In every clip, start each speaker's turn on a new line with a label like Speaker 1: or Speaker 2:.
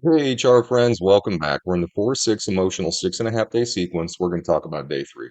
Speaker 1: Hey, HR friends, welcome back. We're in the 4-6 emotional 6.5 day sequence. We're going to talk about day three.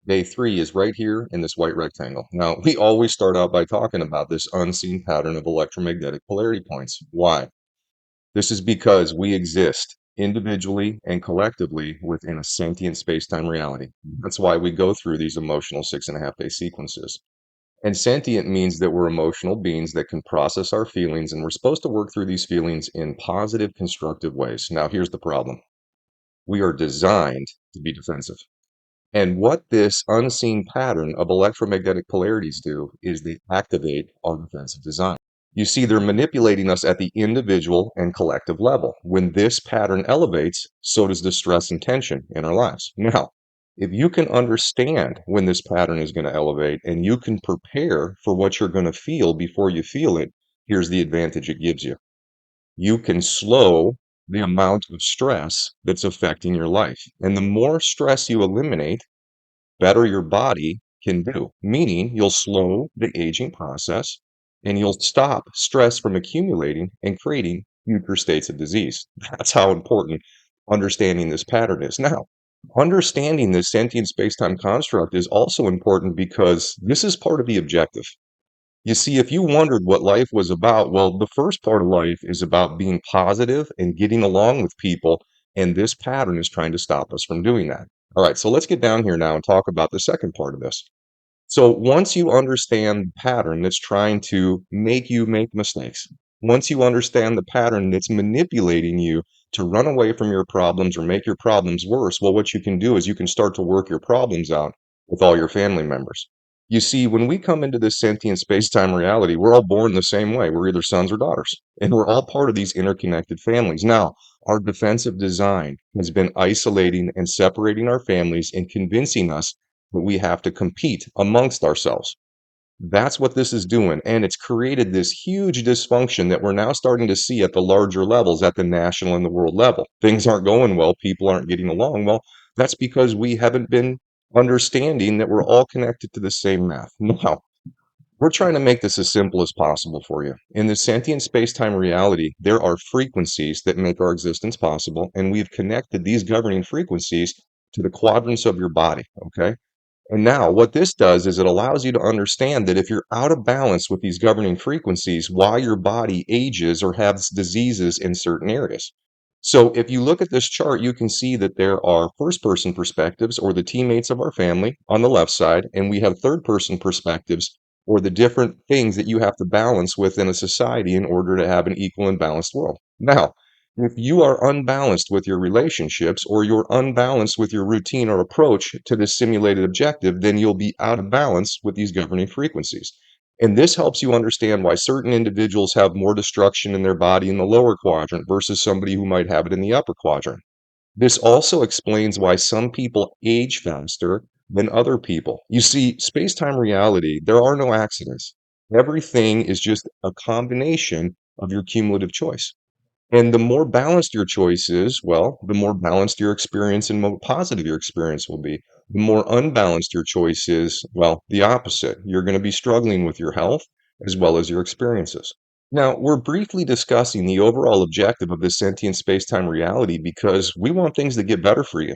Speaker 1: Day three is right here in this white rectangle. Now, we always start out by talking about this unseen pattern of electromagnetic polarity points. Why? This is because we exist individually and collectively within a sentient space-time reality. That's why we go through these emotional 6.5 day sequences. And sentient means that we're emotional beings that can process our feelings, and we're supposed to work through these feelings in positive, constructive ways. Now, here's the problem: we are designed to be defensive. And what this unseen pattern of electromagnetic polarities do is they activate our defensive design. You see, they're manipulating us at the individual and collective level. When this pattern elevates, so does the stress and tension in our lives. Now, if you can understand when this pattern is going to elevate and you can prepare for what you're going to feel before you feel it, here's the advantage it gives you: you can slow the amount of stress that's affecting your life. And the more stress you eliminate, better your body can do, meaning you'll slow the aging process and you'll stop stress from accumulating and creating future states of disease. That's how important understanding this pattern is. Now, understanding this sentient space-time construct is also important because this is part of the objective. You see, if you wondered what life was about, well, the first part of life is about being positive and getting along with people, and this pattern is trying to stop us from doing that. All right, so let's get down here now and talk about the second part of this. So once you understand the pattern that's trying to make you make mistakes, once you understand the pattern that's manipulating you to run away from your problems or make your problems worse, well, what you can do is you can start to work your problems out with all your family members. You see, when we come into this sentient space-time reality, we're all born the same way. We're either sons or daughters, and we're all part of these interconnected families. Now, our defensive design has been isolating and separating our families and convincing us that we have to compete amongst ourselves. That's what this is doing. And it's created this huge dysfunction that we're now starting to see at the larger levels, at the national and the world level. Things aren't going well. People aren't getting along. Well, that's because we haven't been understanding that we're all connected to the same math. Now, we're trying to make this as simple as possible for you. In the sentient space-time reality, there are frequencies that make our existence possible, and we've connected these governing frequencies to the quadrants of your body, okay? And now what this does is it allows you to understand that if you're out of balance with these governing frequencies, why your body ages or has diseases in certain areas. So if you look at this chart, you can see that there are first person perspectives, or the teammates of our family, on the left side, and we have third person perspectives, or the different things that you have to balance within a society in order to have an equal and balanced world. Now, if you are unbalanced with your relationships, or you're unbalanced with your routine or approach to this simulated objective, then you'll be out of balance with these governing frequencies. And this helps you understand why certain individuals have more destruction in their body in the lower quadrant versus somebody who might have it in the upper quadrant. This also explains why some people age faster than other people. You see, space time reality, there are no accidents. Everything is just a combination of your cumulative choice. And the more balanced your choice is, well, the more balanced your experience and more positive your experience will be. The more unbalanced your choice is, well, the opposite. You're going to be struggling with your health as well as your experiences. Now, we're briefly discussing the overall objective of this sentient space-time reality because we want things to get better for you.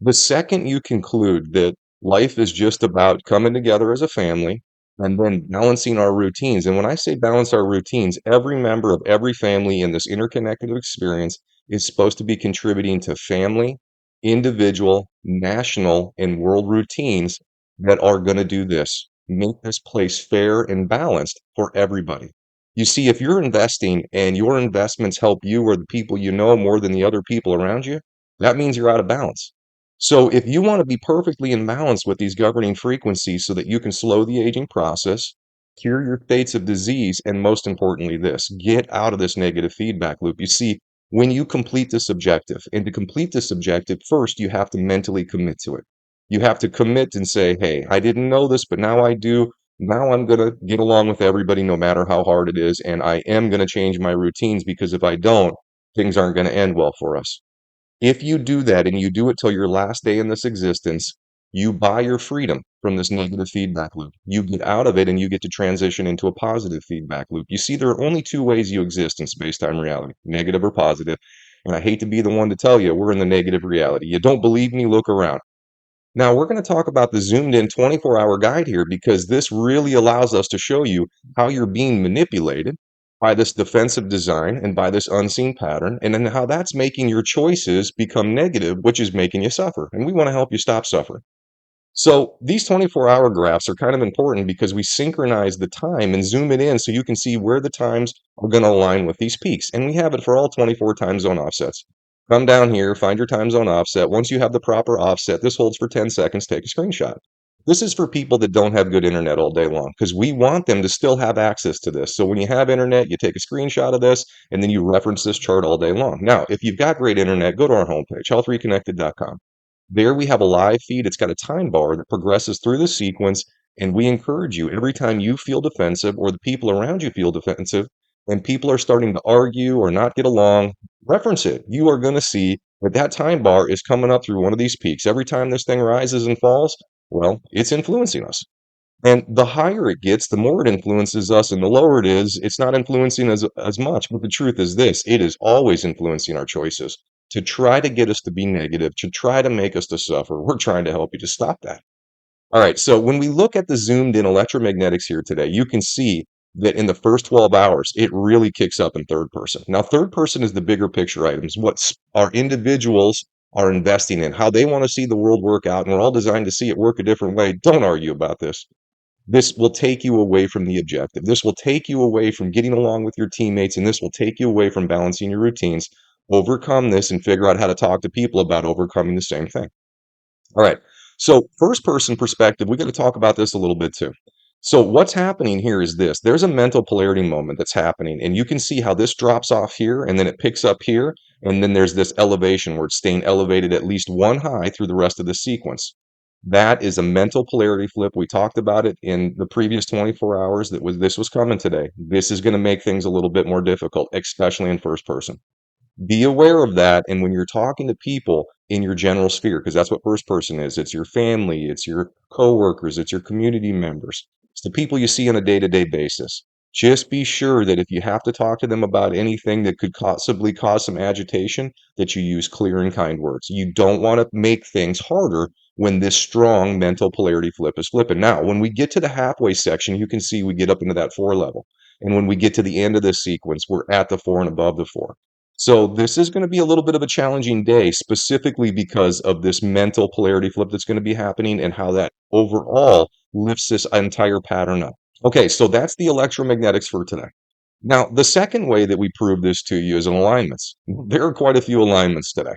Speaker 1: The second you conclude that life is just about coming together as a family and then balancing our routines, and when I say balance our routines, every member of every family in this interconnected experience is supposed to be contributing to family, individual, national, and world routines that are going to do this: make this place fair and balanced for everybody. You see, if you're investing and your investments help you or the people you know more than the other people around you, that means you're out of balance. So if you want to be perfectly in balance with these governing frequencies so that you can slow the aging process, cure your states of disease, and most importantly, this, get out of this negative feedback loop. You see, when you complete this objective, and to complete this objective, first, you have to mentally commit to it. You have to commit and say, hey, I didn't know this, but now I do. Now I'm going to get along with everybody no matter how hard it is, and I am going to change my routines because if I don't, things aren't going to end well for us. If you do that and you do it till your last day in this existence, You buy your freedom from this negative feedback loop. You get out of it and you get to transition into a positive feedback loop. You see, there are only two ways you exist in space-time reality, negative or positive. And I hate to be the one to tell you, we're in the negative reality. You don't believe me? Look around. Now, we're going to talk about the zoomed in 24-hour guide here because this really allows us to show you how you're being manipulated by this defensive design and by this unseen pattern, and then how that's making your choices become negative, which is making you suffer. And we want to help you stop suffering. So these 24-hour graphs are kind of important because we synchronize the time and zoom it in so you can see where the times are going to align with these peaks. And we have it for all 24 time zone offsets. Come down here, find your time zone offset. Once you have the proper offset, this holds for 10 seconds, take a screenshot. This is for people that don't have good internet all day long because we want them to still have access to this. So when you have internet, you take a screenshot of this and then you reference this chart all day long. Now, if you've got great internet, go to our homepage, healthreconnected.com. There we have a live feed. It's got a time bar that progresses through the sequence, and we encourage you every time you feel defensive or the people around you feel defensive, and people are starting to argue or not get along, reference it. You are going to see that that time bar is coming up through one of these peaks. Every time this thing rises and falls, well, it's influencing us. And the higher it gets, the more it influences us, and the lower it is, it's not influencing as much. But the truth is this, it is always influencing our choices to try to get us to be negative, to try to make us to suffer. We're trying to help you to stop that. All right, so when we look at the zoomed in electromagnetics here today, you can see that in the first 12 hours, it really kicks up in third person. Now, third person is the bigger picture items, what our individuals are investing in, how they want to see the world work out, and we're all designed to see it work a different way. Don't argue about this. This will take you away from the objective. This will take you away from getting along with your teammates, and this will take you away from balancing your routines. Overcome this and figure out how to talk to people about overcoming the same thing. All right. So, first person perspective, we got to talk about this a little bit too. So, what's happening here is this there's a mental polarity moment that's happening, and you can see how this drops off here and then it picks up here. And then there's this elevation where it's staying elevated at least one high through the rest of the sequence. That is a mental polarity flip. We talked about it in the previous 24 hours this was coming today. This is going to make things a little bit more difficult, especially in first person. Be aware of that. And when you're talking to people in your general sphere, because that's what first person is, it's your family, it's your coworkers, it's your community members, it's the people you see on a day-to-day basis. Just be sure that if you have to talk to them about anything that could possibly cause some agitation, that you use clear and kind words. You don't want to make things harder when this strong mental polarity flip is flipping. Now, when we get to the halfway section, you can see we get up into that 4 level. And when we get to the end of this sequence, we're at the 4 and above the 4. So this is going to be a little bit of a challenging day, specifically because of this mental polarity flip that's going to be happening and how that overall lifts this entire pattern up. Okay, so that's the electromagnetics for today. Now, the second way that we prove this to you is in alignments. There are quite a few alignments today.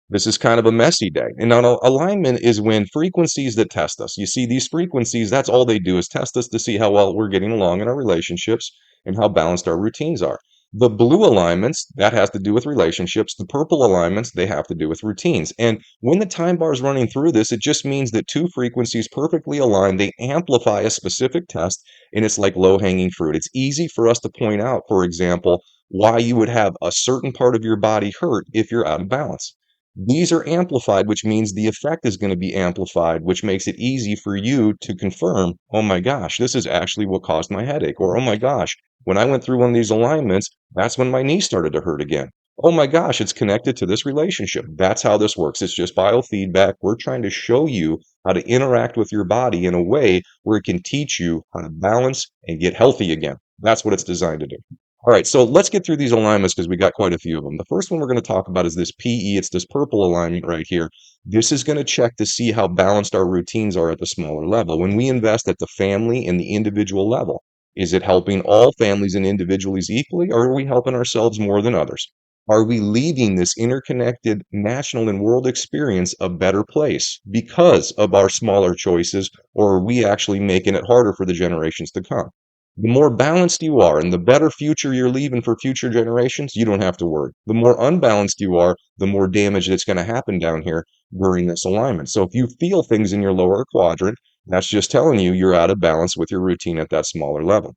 Speaker 1: This is kind of a messy day. And now alignment is when frequencies that test us. You see, these frequencies, that's all they do is test us to see how well we're getting along in our relationships and how balanced our routines are. The blue alignments, that has to do with relationships. The purple alignments, they have to do with routines. And when the time bar is running through this, it just means that two frequencies perfectly align. They amplify a specific test, and it's like low-hanging fruit. It's easy for us to point out, for example, why you would have a certain part of your body hurt if you're out of balance. These are amplified, which means the effect is going to be amplified, which makes it easy for you to confirm, oh my gosh, this is actually what caused my headache. Or, oh my gosh, when I went through one of these alignments, that's when my knee started to hurt again. Oh my gosh, it's connected to this relationship. That's how this works. It's just biofeedback. We're trying to show you how to interact with your body in a way where it can teach you how to balance and get healthy again. That's what it's designed to do. All right, so let's get through these alignments because we got quite a few of them. The first one we're going to talk about is this PE. It's this purple alignment right here. This is going to check to see how balanced our routines are at the smaller level. When we invest at the family and the individual level, is it helping all families and individuals equally, or are we helping ourselves more than others? Are we leaving this interconnected national and world experience a better place because of our smaller choices, or are we actually making it harder for the generations to come? The more balanced you are and the better future you're leaving for future generations, you don't have to worry. The more unbalanced you are, the more damage that's going to happen down here during this alignment. So if you feel things in your lower quadrant, that's just telling you you're out of balance with your routine at that smaller level.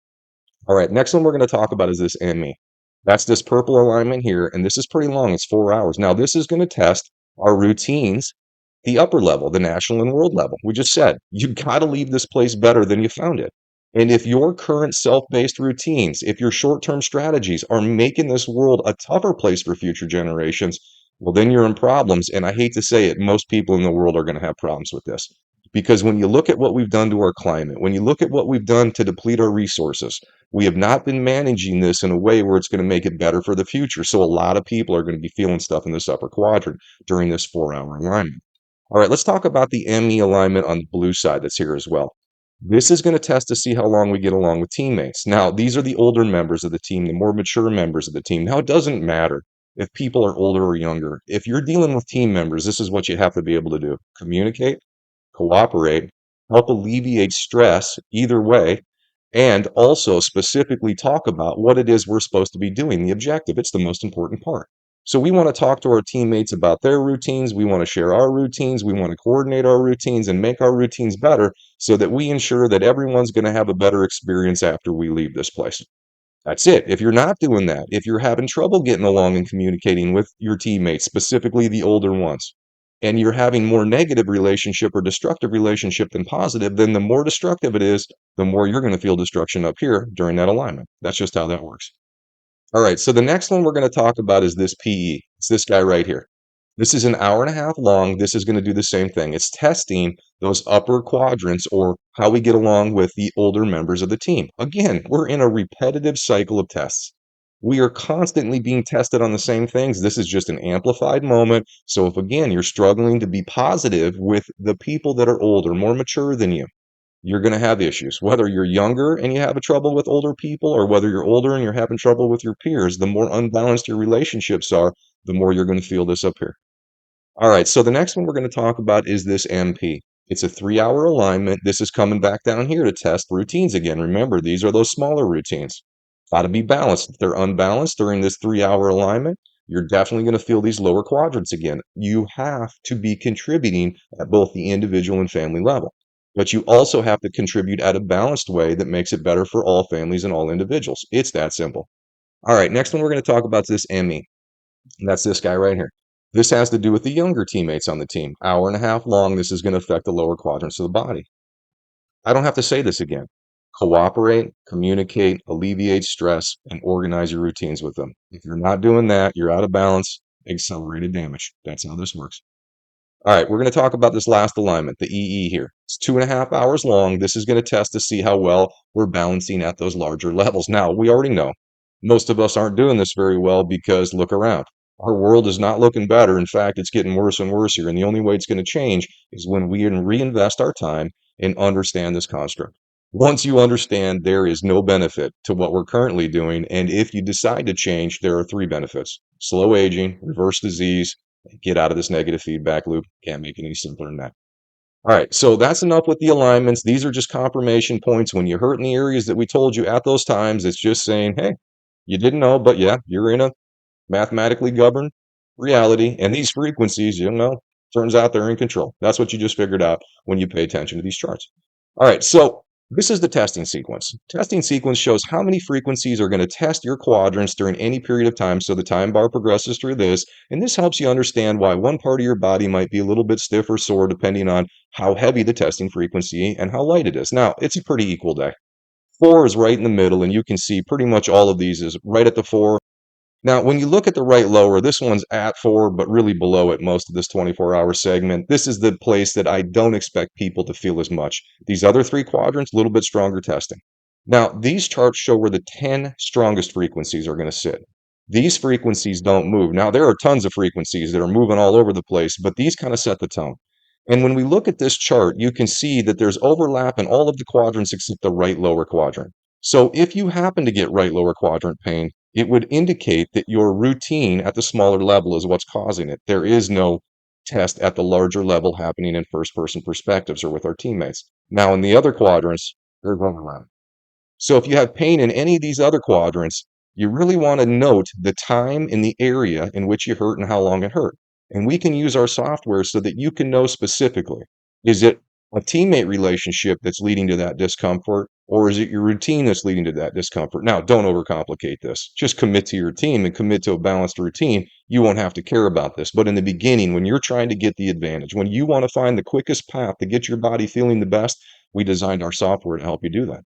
Speaker 1: All right, next one we're going to talk about is this ME. That's this purple alignment here, and this is pretty long. It's 4 hours. Now, this is going to test our routines The upper level, the national and world level. We just said, you got to leave this place better than you found it. And if your current self-based routines, if your short-term strategies are making this world a tougher place for future generations, well, then you're in problems. And I hate to say it, most people in the world are going to have problems with this. Because when you look at what we've done to our climate, when you look at what we've done to deplete our resources, we have not been managing this in a way where it's going to make it better for the future. So a lot of people are going to be feeling stuff in this upper quadrant during this 4-hour alignment. All right, let's talk about the ME alignment on the blue side that's here as well. This is going to test to see how long we get along with teammates. Now, these are the older members of the team, the more mature members of the team. Now, it doesn't matter if people are older or younger. If you're dealing with team members, this is what you have to be able to do: communicate, cooperate, help alleviate stress either way, and also specifically talk about what it is we're supposed to be doing, the objective. It's the most important part. So we want to talk to our teammates about their routines. We want to share our routines. We want to coordinate our routines and make our routines better so that we ensure that everyone's going to have a better experience after we leave this place. That's it. If you're not doing that, if you're having trouble getting along and communicating with your teammates, specifically the older ones, and you're having more negative relationship or destructive relationship than positive, then the more destructive it is, the more you're going to feel destruction up here during that alignment. That's just how that works. All right, so the next one we're going to talk about is this PE. It's this guy right here. This is an hour and a half long. This is going to do the same thing. It's testing those upper quadrants, or how we get along with the older members of the team. Again, we're in a repetitive cycle of tests. We are constantly being tested on the same things. This is just an amplified moment. So if, again, you're struggling to be positive with the people that are older, more mature than you're going to have issues. Whether you're younger and you have a trouble with older people, or whether you're older and you're having trouble with your peers, the more unbalanced your relationships are, the more you're going to feel this up here. All right, so the next one we're going to talk about is this MP. It's a 3-hour alignment. This is coming back down here to test routines again. Remember, these are those smaller routines. Got to be balanced. If they're unbalanced during this 3-hour alignment, you're definitely going to feel these lower quadrants again. You have to be contributing at both the individual and family level. But you also have to contribute at a balanced way that makes it better for all families and all individuals. It's that simple. All right, next one we're going to talk about is this ME. And that's this guy right here. This has to do with the younger teammates on the team. Hour and a half long. This is going to affect the lower quadrants of the body. I don't have to say this again. Cooperate, communicate, alleviate stress, and organize your routines with them. If you're not doing that, you're out of balance, accelerated damage. That's how this works. All right, we're going to talk about this last alignment, the EE here. It's 2.5 hours long. This is going to test to see how well we're balancing at those larger levels. Now, we already know most of us aren't doing this very well, because look around. Our world is not looking better. In fact, it's getting worse and worse here. And the only way it's going to change is when we reinvest our time and understand this construct. Once you understand, there is no benefit to what we're currently doing. And if you decide to change, there are 3 benefits: slow aging, reverse disease, get out of this negative feedback loop. Can't make it any simpler than that. All right, so that's enough with the alignments. These are just confirmation points. When you hurt in the areas that we told you at those times, it's just saying, hey, you didn't know, but yeah, you're in a mathematically governed reality. And these frequencies, turns out they're in control. That's what you just figured out when you pay attention to these charts. All right, so this is the testing sequence. Testing sequence shows how many frequencies are going to test your quadrants during any period of time. So the time bar progresses through this, and this helps you understand why one part of your body might be a little bit stiff or sore depending on how heavy the testing frequency and how light it is. Now, it's a pretty equal day. 4 is right in the middle, and you can see pretty much all of these is right at the 4. Now, when you look at the right lower, this one's at 4, but really below it most of this 24-hour segment. This is the place that I don't expect people to feel as much. These other 3 quadrants, a little bit stronger testing. Now, these charts show where the 10 strongest frequencies are going to sit. These frequencies don't move. Now, there are tons of frequencies that are moving all over the place, but these kind of set the tone. And when we look at this chart, you can see that there's overlap in all of the quadrants except the right lower quadrant. So if you happen to get right lower quadrant pain, it would indicate that your routine at the smaller level is what's causing it. There is no test at the larger level happening in first-person perspectives or with our teammates. Now, in the other quadrants, there's overlap. So if you have pain in any of these other quadrants, you really want to note the time in the area in which you hurt and how long it hurt. And we can use our software so that you can know specifically, is it a teammate relationship that's leading to that discomfort, or is it your routine that's leading to that discomfort? Now, don't overcomplicate this. Just commit to your team and commit to a balanced routine, you won't have to care about this. But in the beginning, when you're trying to get the advantage, when you want to find the quickest path to get your body feeling the best, we designed our software to help you do that.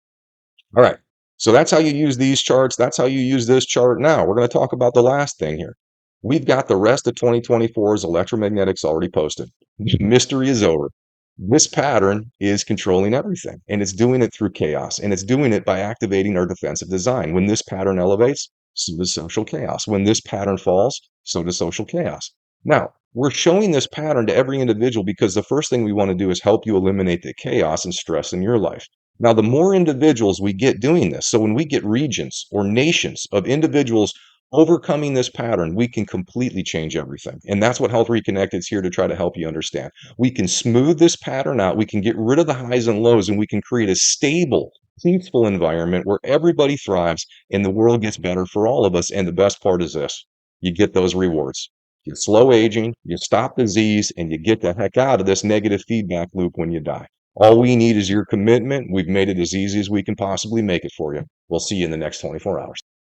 Speaker 1: All right. So that's how you use these charts. That's how you use this chart. Now we're going to talk about the last thing here. We've got the rest of 2024's electromagnetics already posted. Mystery is over. This pattern is controlling everything, and it's doing it through chaos, and it's doing it by activating our defensive design. When this pattern elevates, so does social chaos. When this pattern falls, so does social chaos. Now, we're showing this pattern to every individual because the first thing we want to do is help you eliminate the chaos and stress in your life. Now, the more individuals we get doing this, so when we get regions or nations of individuals overcoming this pattern, we can completely change everything. And that's what Health Reconnected is here to try to help you understand. We can smooth this pattern out. We can get rid of the highs and lows, and we can create a stable, peaceful environment where everybody thrives and the world gets better for all of us. And the best part is this: you get those rewards. You slow aging, you stop disease, and you get the heck out of this negative feedback loop when you die. All we need is your commitment. We've made it as easy as we can possibly make it for you. We'll see you in the next 24 hours.